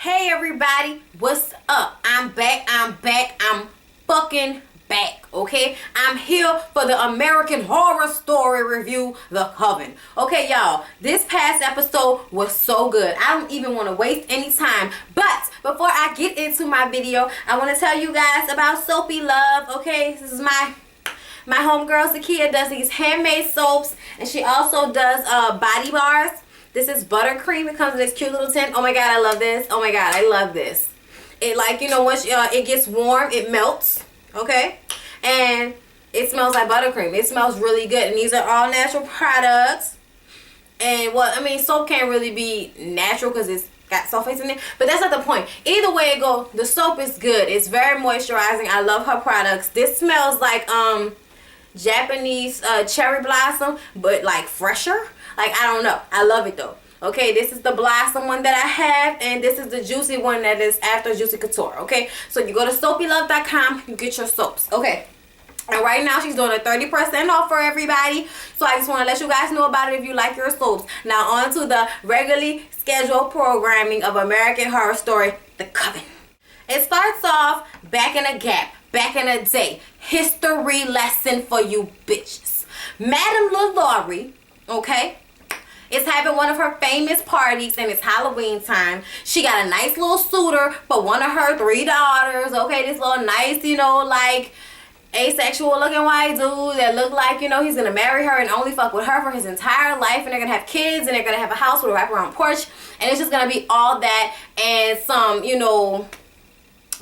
Hey everybody, what's up? I'm back, I'm fucking back, okay? I'm here for the American Horror Story review, The Coven. Okay, y'all, this past episode was so good. I don't even want to waste any time. But before I get into my video, I want to tell you guys about Soapy Love, okay? This is my homegirl, Zakia, does these handmade soaps, and she also does body bars. This is buttercream. It comes in this cute little tin. Oh my god, I love this. Oh my god, I love this. It, like, you know, once it gets warm, it melts, okay? And it smells like buttercream. It smells really good. And these are all natural products. And, well, I mean, soap can't really be natural because it's got sulfates in it. But that's not the point. Either way it goes, the soap is good. It's very moisturizing. I love her products. This smells like Japanese cherry blossom, but like fresher. Like, I don't know. I love it though. Okay, this is the blossom one that I have, and this is the juicy one that is after Juicy Couture. Okay, so you go to soapylove.com, you get your soaps. Okay, and right now she's doing a 30% off for everybody. So I just want to let you guys know about it if you like your soaps. Now on to the regularly scheduled programming of American Horror Story, The Coven. It starts off back in a gap, back in a day. History lesson for you bitches. Madame LaLaurie, okay, is having one of her famous parties, and it's Halloween time. She got a nice little suitor for one of her 3 daughters, okay? This little nice, you know, like asexual looking white dude that look like, you know, he's gonna marry her and only fuck with her for his entire life, and they're gonna have kids, and they're gonna have a house with a wraparound porch, and it's just gonna be all that and some, you know,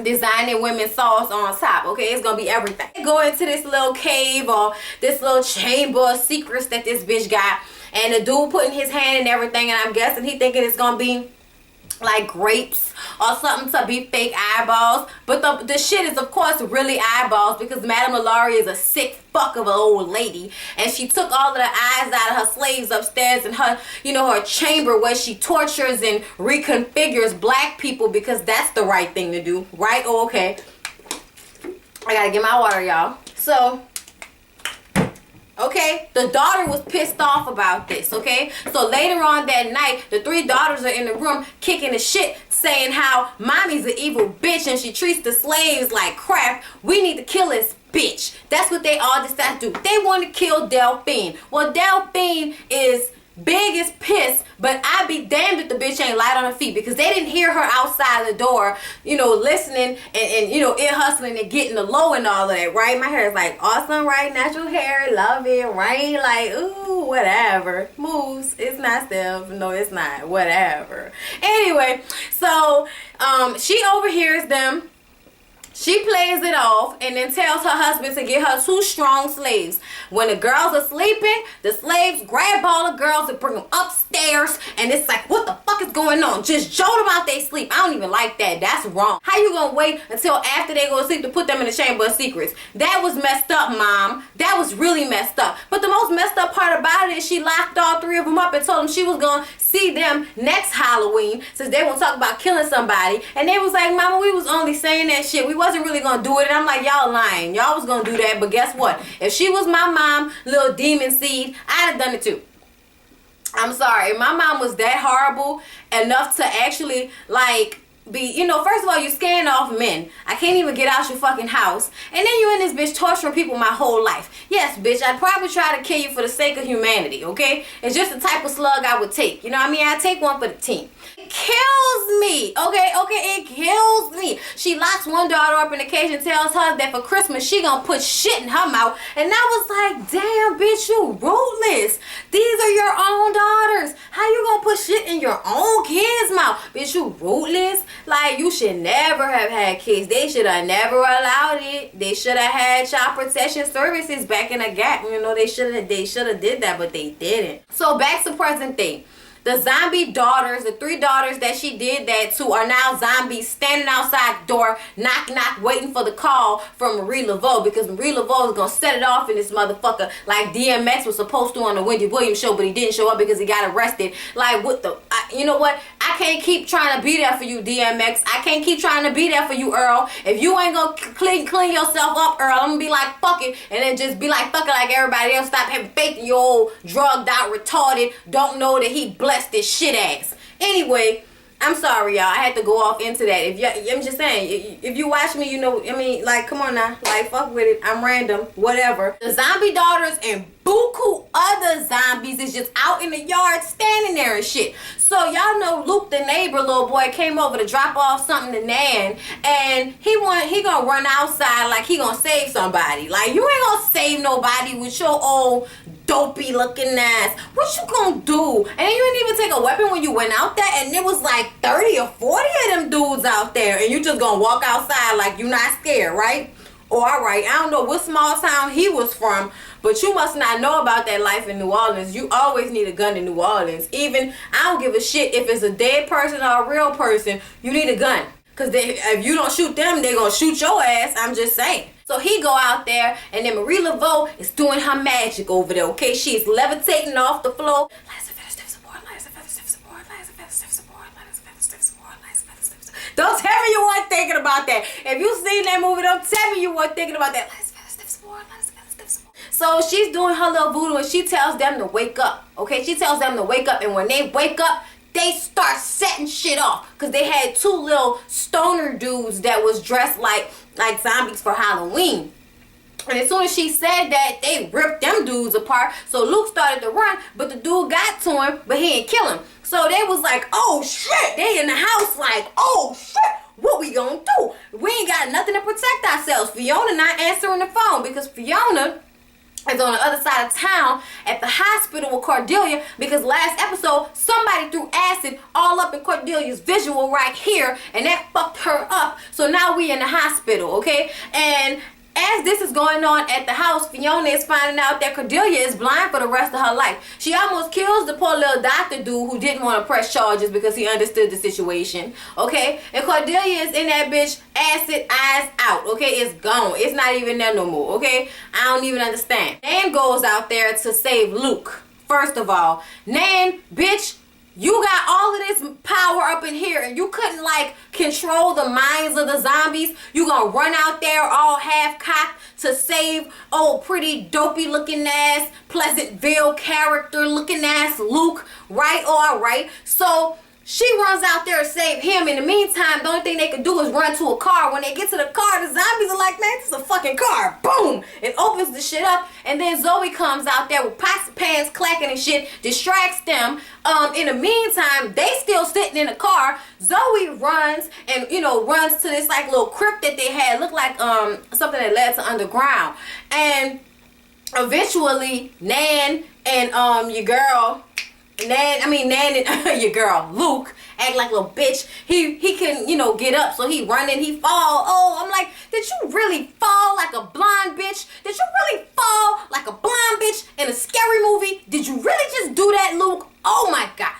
designing women's sauce on top. Okay, it's gonna be everything. Go into this little cave or this little chamber of secrets that this bitch got, and the dude putting his hand in everything, and I'm guessing he thinking it's gonna be like grapes or something to be fake eyeballs, but the shit is of course really eyeballs, because Madame LaLaurie is a sick fuck of an old lady, and she took all of the eyes out of her slaves upstairs in her, you know, her chamber where she tortures and reconfigures black people, because that's the right thing to do, right? Oh, okay, I gotta get my water, y'all. So okay, the daughter was pissed off about this, okay? So later on that night, the 3 daughters are in the room kicking the shit, saying how mommy's an evil bitch and she treats the slaves like crap. We need to kill this bitch. That's what they all decide to do. They want to kill Delphine. Well, Delphine is big as piss, but I'd be damned if the bitch ain't light on her feet, because they didn't hear her outside the door, you know, listening and you know, ear hustling and getting the low and all of that, right? My hair is like awesome, right? Natural hair, love it, right? Like, ooh, whatever. Moves. It's not self. No, it's not. Whatever. Anyway, so she overhears them. She plays it off and then tells her husband to get her 2 strong slaves. When the girls are sleeping, the slaves grab all the girls and bring them upstairs, and it's like, what the fuck is going on? Just jolt them out they sleep. I don't even like that. That's wrong. How you gonna wait until after they go to sleep to put them in the chamber of secrets? That was messed up, Mom. That was really messed up. But the most messed up part about it is she locked all 3 of them up and told them she was gonna see them next Halloween, since they were talking about killing somebody. And they was like, Mama, we was only saying that shit. We wasn't really gonna do it. And I'm like, y'all lying. Y'all was gonna do that. But guess what? If she was my mom, little demon seed, I'd have done it too. I'm sorry. If my mom was that horrible enough to actually, like, be, you know, first of all, you scaring off men. I can't even get out your fucking house. And then you in this bitch torturing people my whole life. Yes, bitch, I'd probably try to kill you for the sake of humanity, okay? It's just the type of slug I would take. You know what I mean? I'd take one for the team. It kills me, okay? Okay, it kills me. She locks one daughter up in the cage and tells her that for Christmas she gonna put shit in her mouth. And I was like, damn, bitch, you ruthless. These are your own daughters. How you gonna put shit in your own kids' mouth? Bitch, you ruthless. Like, you should never have had kids. They should have never allowed it. They should have had child protection services back in the gap. You know, they should have did that, but they didn't. So back to present day. The zombie daughters, the 3 daughters that she did that to, are now zombies standing outside the door, knock knock, waiting for the call from Marie Laveau, because Marie Laveau is gonna set it off in this motherfucker like DMX was supposed to on the Wendy Williams show, but he didn't show up because he got arrested. Like, what the, you know what? I can't keep trying to be there for you, DMX. I can't keep trying to be there for you, Earl. If you ain't gonna clean yourself up, Earl, I'm gonna be like, fuck it, and then just be like, fuck it like everybody else. Stop having faith in your old drugged out, retarded, don't know that he blessed this shit ass. Anyway, I'm sorry, y'all. I had to go off into that. If you, I'm just saying, if you watch me, you know, I mean, like, come on now. Like, fuck with it. I'm random. Whatever. The zombie daughters and buku other zombies is just out in the yard standing there and shit. So, y'all know Luke, the neighbor little boy, came over to drop off something to Nan. And he gonna run outside like he gonna save somebody. Like, you ain't gonna save nobody with your old dopey looking ass. What you gonna do? And then you didn't even take a weapon when you went out there, and it was like 30 or 40 of them dudes out there, and you just gonna walk outside like you not scared, right? Oh, all right. I don't know what small town he was from, but you must not know about that life in New Orleans. You always need a gun in New Orleans. Even, I don't give a shit if it's a dead person or a real person, you need a gun. Because if you don't shoot them, they're going to shoot your ass. I'm just saying. So he go out there, and then Marie Laveau is doing her magic over there, okay? She's levitating off the floor. Don't tell me you weren't thinking about that. If you seen that movie, don't tell me you weren't thinking about that. So she's doing her little voodoo, and she tells them to wake up, okay? She tells them to wake up, and when they wake up, they start setting shit off. Because they had two little stoner dudes that was dressed like zombies for Halloween. And as soon as she said that, they ripped them dudes apart. So Luke started to run, but the dude got to him, but he didn't kill him. So they was like, oh shit. They in the house like, oh shit. What we gonna do? We ain't got nothing to protect ourselves. Fiona not answering the phone because Fiona is on the other side of town at the hospital with Cordelia, because last episode somebody threw acid all up in Cordelia's visual right here, and that fucked her up. So now we in the hospital, okay? And as this is going on at the house, Fiona is finding out that Cordelia is blind for the rest of her life. She almost kills the poor little doctor dude who didn't want to press charges because he understood the situation, okay? And Cordelia is in that bitch, acid, eyes out, okay? It's gone. It's not even there no more, okay? I don't even understand. Nan goes out there to save Luke. First of all, Nan, bitch, you got all of this power up in here, and you couldn't like control the minds of the zombies. You gonna run out there all half-cocked to save old pretty dopey looking ass Pleasantville character looking ass Luke, right? All right. So she runs out there to save him. In the meantime, the only thing they can do is run to a car. When they get to the car, the zombies are like, man, this is a fucking car. Boom! It opens the shit up, and then Zoe comes out there with pots and pans clacking and shit, distracts them. In the meantime, they still sitting in the car. Zoe runs and, you know, runs to this like little crypt that they had. Looked like something that led to underground. And eventually, Nan and your girl, Nan and your girl Luke act like a little bitch. He can, you know, get up, so he running, he fall. Oh, I'm like, did you really fall like a blonde bitch? Did you really fall like a blonde bitch in a scary movie? Did you really just do that, Luke? Oh my god.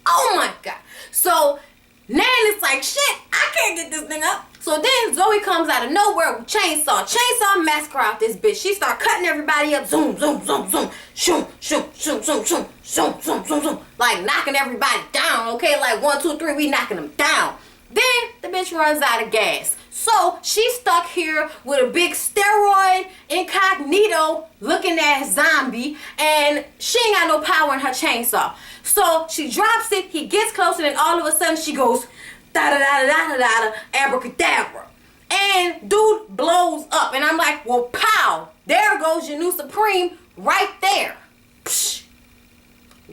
Oh my god. So Nan is like, shit, I can't get this thing up. So then Zoe comes out of nowhere with chainsaw massacre out this bitch. She start cutting everybody up, zoom, zoom, zoom, zoom, shoom, shoom, shoom, shoom, shoom, shoom, shoom, shoom, shoom, like knocking everybody down, okay? Like 1, 2, 3, we knocking them down. Then the bitch runs out of gas. So she's stuck here with a big steroid, incognito looking ass zombie, and she ain't got no power in her chainsaw. So she drops it, he gets closer, and all of a sudden she goes, da-da-da-da-da-da-da, abracadabra. And dude blows up. And I'm like, well, pow. There goes your new Supreme right there. Psh.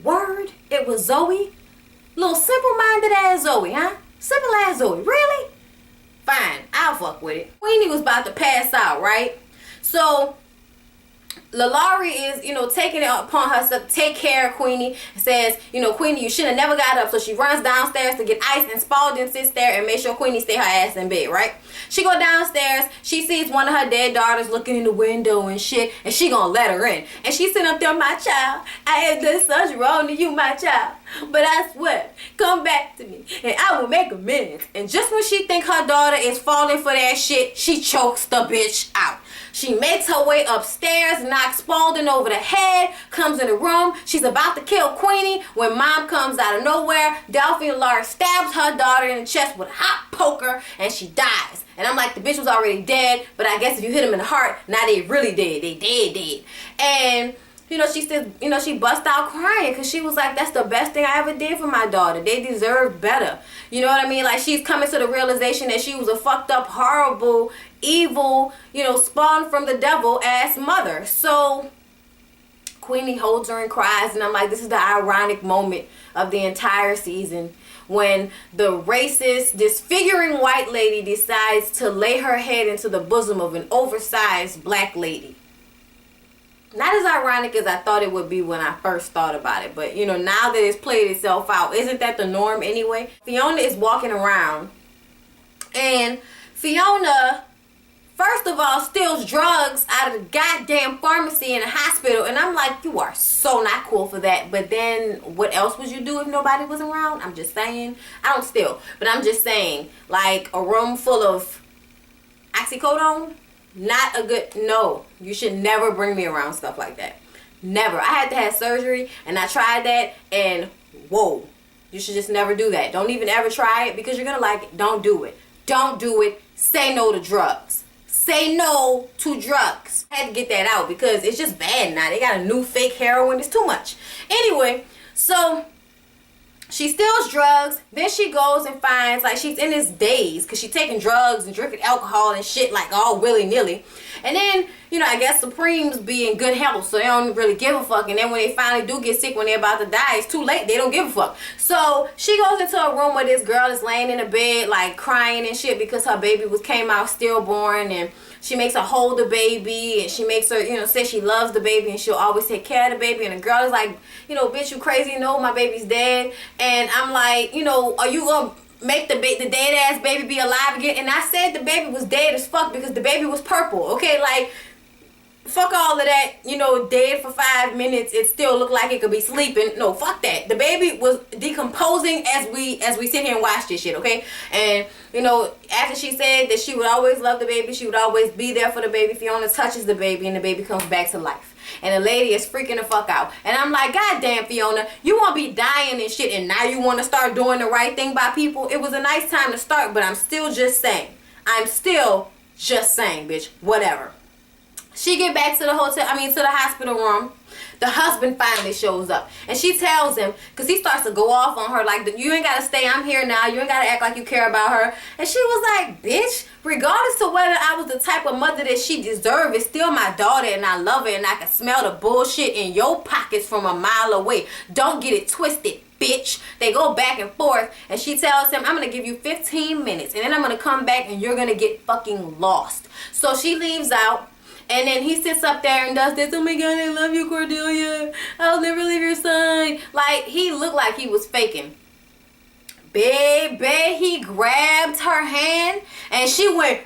Word, it was Zoe. Little simple-minded ass Zoe, huh? Simple ass Zoe. Really? Fine, I'll fuck with it. Queenie was about to pass out, right? So Lalaurie is, you know, taking it upon herself to take care of Queenie. Says, you know, Queenie, you should have never got up. So she runs downstairs to get ice, and Spalding sits there and makes sure Queenie stay her ass in bed, right? She go downstairs. She sees one of her dead daughters looking in the window and shit, and she gonna let her in. And she sitting up there, my child, I have done such wrong to you, my child. But I swear, come back to me, and I will make amends. And just when she think her daughter is falling for that shit, she chokes the bitch out. She makes her way upstairs, knocks Spalding over the head, comes in the room. She's about to kill Queenie when Mom comes out of nowhere. Delphine Lalaurie stabs her daughter in the chest with a hot poker, and she dies. And I'm like, the bitch was already dead, but I guess if you hit him in the heart, now they really dead. They dead. And you know, she said, you know, she bust out crying because she was like, that's the best thing I ever did for my daughter. They deserve better. You know what I mean? Like, she's coming to the realization that she was a fucked up, horrible, evil, you know, spawned from the devil ass mother. So Queenie holds her and cries, and I'm like, this is the ironic moment of the entire season when the racist, disfiguring white lady decides to lay her head into the bosom of an oversized black lady. Not as ironic as I thought it would be when I first thought about it, but you know, now that it's played itself out, isn't that the norm anyway? Fiona is walking around, and Fiona, first of all, steals drugs out of the goddamn pharmacy in a hospital, and I'm like, you are so not cool for that. But then what else would you do if nobody was around? I'm just saying. I don't steal, but I'm just saying, like, a room full of oxycodone, not a good, no, you should never bring me around stuff like that. Never. I had to have surgery, and I tried that, and whoa, you should just never do that. Don't even ever try it, because you're gonna like it. Don't do it. Don't do it. Say no to drugs. Say no to drugs. I had to get that out because it's just bad now. They got a new fake heroin. It's too much. Anyway, so she steals drugs. Then she goes and finds, like, she's in this daze because she's taking drugs and drinking alcohol and shit, like, all willy-nilly. And then, you know, I guess Supremes be in good health, so they don't really give a fuck. And then when they finally do get sick, when they're about to die, it's too late. They don't give a fuck. So she goes into a room where this girl is laying in a bed, like, crying and shit because her baby came out stillborn, and she makes her hold the baby, and she makes her, you know, say she loves the baby and she'll always take care of the baby. And the girl is like, you know, bitch, you crazy? No, my baby's dead. And I'm like, you know, are you gonna make the dead ass baby be alive again? And I said the baby was dead as fuck because the baby was purple. Okay, like, fuck all of that, you know, dead for 5 minutes, it still looked like it could be sleeping. No, fuck that. The baby was decomposing as we sit here and watch this shit, okay? And, you know, after she said that she would always love the baby, she would always be there for the baby, Fiona touches the baby and the baby comes back to life. And the lady is freaking the fuck out. And I'm like, God damn, Fiona, you want to be dying and shit, and now you want to start doing the right thing by people? It was a nice time to start, but I'm still just saying. I'm still just saying, bitch. Whatever. She get back to the to the hospital room. The husband finally shows up, and she tells him, because he starts to go off on her, like, you ain't gotta stay, I'm here now, you ain't gotta act like you care about her. And she was like, bitch, regardless of whether I was the type of mother that she deserved, it's still my daughter, and I love her, and I can smell the bullshit in your pockets from a mile away. Don't get it twisted, bitch. They go back and forth, and she tells him, I'm gonna give you 15 minutes, and then I'm gonna come back, and you're gonna get fucking lost. So she leaves out. And then he sits up there and does this, oh my God, I love you, Cordelia. I'll never leave your side. Like, he looked like he was faking. Baby, he grabbed her hand and she went,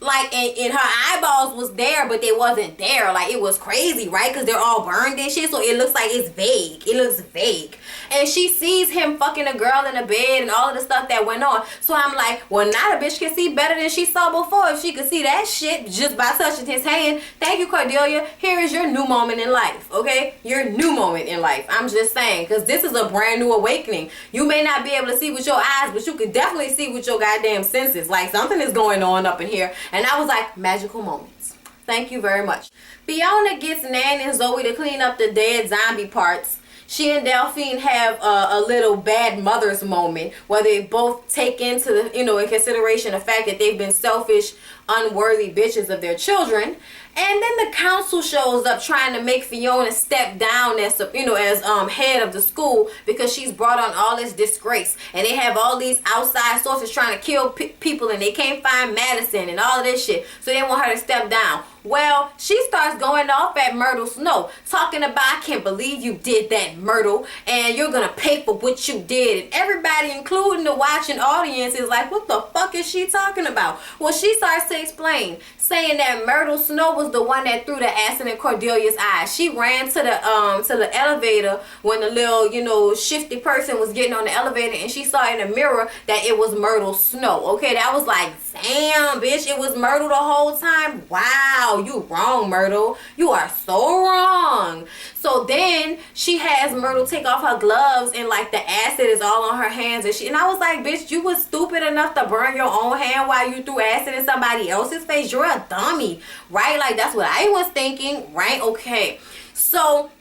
like, and her eyeballs was there, but they wasn't there. Like, it was crazy, right? Because they're all burned and shit, so it looks like it's vague. It looks vague. And she sees him fucking a girl in the bed and all of the stuff that went on. So I'm like, well, now the bitch can see better than she saw before. If she could see that shit just by touching his hand. Thank you, Cordelia. Here is your new moment in life, okay? Your new moment in life. I'm just saying, because this is a brand new awakening. You may not be able to see with your eyes, but you can definitely see with your goddamn senses. Like, something is going on up in here. And I was like, magical moments. Thank you very much. Fiona gets Nan and Zoe to clean up the dead zombie parts. She and Delphine have a little bad mother's moment where they both take into the, you know, in consideration the fact that they've been selfish, unworthy bitches of their children. And then the council shows up trying to make Fiona step down as, you know, as head of the school because she's brought on all this disgrace. And they have all these outside sources trying to kill people, and they can't find Madison and all of this shit. So they want her to step down. Well, she starts going off at Myrtle Snow, talking about, I can't believe you did that, Myrtle, and you're gonna pay for what you did. And everybody, including the watching audience, is like, what the fuck is she talking about? Well, she starts to explain, saying that Myrtle Snow was the one that threw the acid in Cordelia's eyes. She ran to the elevator when the little, you know, shifty person was getting on the elevator, and she saw in the mirror that it was Myrtle Snow. Okay, that was like, damn, bitch, it was Myrtle the whole time. Wow, you wrong, Myrtle. You are so wrong. So then she has Myrtle take off her gloves, and like the acid is all on her hands, and I was like, bitch, you was stupid enough to burn your own hand while you threw acid in somebody else's face. You're a dummy, right? Like, that's what I was thinking, right? Okay, so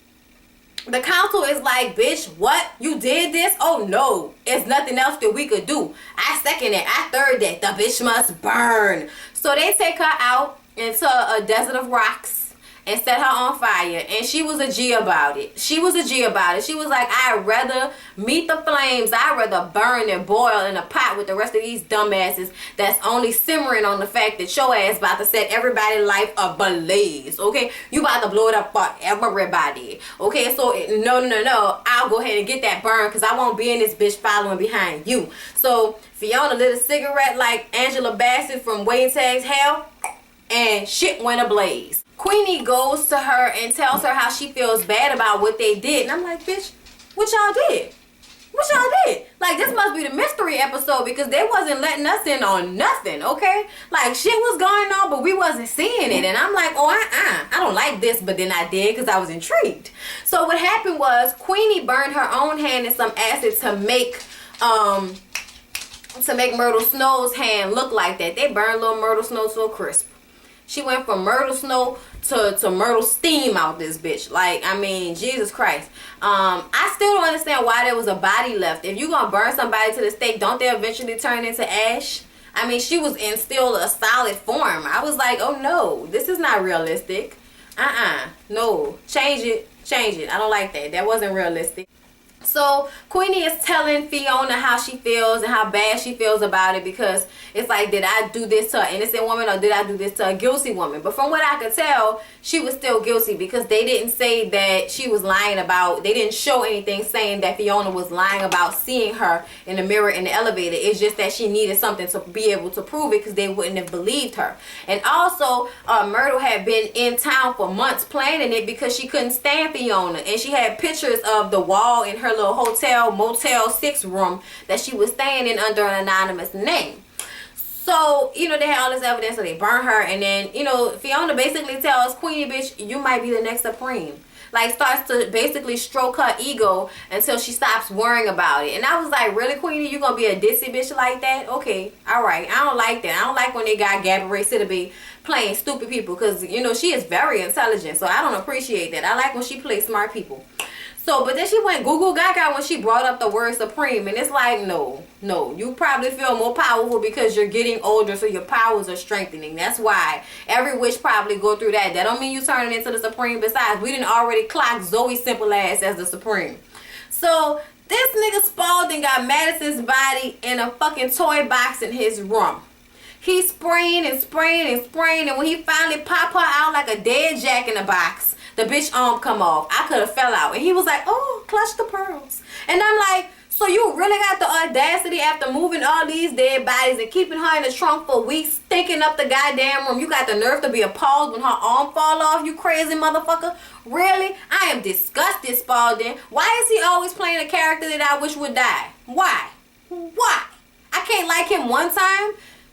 The council is like, bitch, what? You did this? Oh no, it's nothing else that we could do. I second it. I third that. The bitch must burn. So they take her out into a desert of rocks and set her on fire. And she was a G about it. She was a G about it. She was like, I'd rather meet the flames. I'd rather burn and boil in a pot with the rest of these dumbasses that's only simmering on the fact that your ass about to set everybody's life ablaze. Okay? You about to blow it up for everybody. Okay? So, no. I'll go ahead and get that burn because I won't be in this bitch following behind you. So, Fiona lit a cigarette like Angela Bassett from Waiting to Exhale, and shit went ablaze. Queenie goes to her and tells her how she feels bad about what they did. And I'm like, bitch, what y'all did? What y'all did? Like, this must be the mystery episode because they wasn't letting us in on nothing, okay? Like, shit was going on, but we wasn't seeing it. And I'm like, oh, I don't like this, but then I did because I was intrigued. So what happened was Queenie burned her own hand in some acid to make Myrtle Snow's hand look like that. They burned little Myrtle Snow so crisp. She went from Myrtle Snow to Myrtle Steam out this bitch. Like, I mean, Jesus Christ. I still don't understand why there was a body left. If you gonna burn somebody to the stake, don't they eventually turn into ash? I mean, she was in still a solid form. I was like, oh no, this is not realistic. No, change it. I don't like that. That wasn't realistic. So Queenie is telling Fiona how she feels and how bad she feels about it because it's like, did I do this to an innocent woman or did I do this to a guilty woman? But from what I could tell, she was still guilty because they didn't say that she was lying about, they didn't show anything saying that Fiona was lying about seeing her in the mirror in the elevator. It's just that she needed something to be able to prove it because they wouldn't have believed her. And also, Myrtle had been in town for months planning it because she couldn't stand Fiona. And she had pictures of the wall in her little hotel Motel 6 room that she was staying in under an anonymous name. So, you know, they had all this evidence, so they burn her. And then, you know, Fiona basically tells Queenie, bitch, you might be the next Supreme. Like, starts to basically stroke her ego until she stops worrying about it. And I was like, really, Queenie? You gonna be a ditzy bitch like that? Okay, all right. I don't like that. I don't like when they got Gabby Ray Sidibe playing stupid people because, you know, she is very intelligent. So I don't appreciate that. I like when she plays smart people. So, but then she went Google Gaga when she brought up the word supreme. And it's like, no. You probably feel more powerful because you're getting older, so your powers are strengthening. That's why every witch probably go through that. That don't mean you turning into the supreme. Besides, we didn't already clock Zoe Simple Ass as the supreme. So, this nigga Spalding got Madison's body in a fucking toy box in his room. He spraying and when he finally popped her out like a dead jack in a box, the bitch arm come off. I could have fell out. And he was like, oh, clutch the pearls. And I'm like, so you really got the audacity after moving all these dead bodies and keeping her in the trunk for weeks, stinking up the goddamn room. You got the nerve to be appalled when her arm fall off, you crazy motherfucker. Really? I am disgusted, Spalding. Why is he always playing a character that I wish would die? Why? I can't like him one time.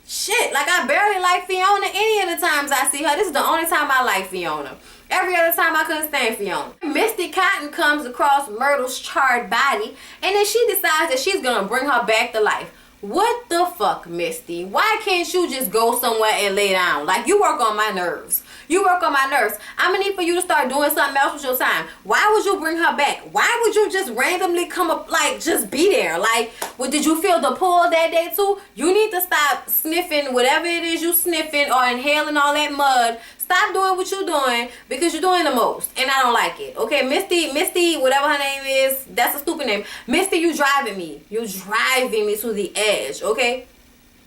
Shit, like I barely like Fiona any of the times I see her. This is the only time I like Fiona. Every other time I couldn't stand Fiona. Misty Cotton comes across Myrtle's charred body and then she decides that she's gonna bring her back to life. What the fuck, Misty? Why can't you just go somewhere and lay down? Like, you work on my nerves. I'm gonna need for you to start doing something else with your time. Why would you bring her back? Why would you just randomly come up, like, just be there? Like, well, did you feel the pull that day too? You need to stop sniffing whatever it is you sniffing or inhaling all that mud. Stop doing what you're doing because you're doing the most. And I don't like it. Okay, Misty, whatever her name is, that's a stupid name. Misty, you driving me. You're driving me to the edge, okay?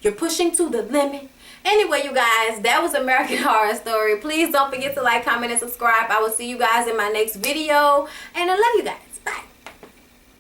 You're pushing to the limit. Anyway, you guys, that was American Horror Story. Please don't forget to like, comment, and subscribe. I will see you guys in my next video. And I love you guys.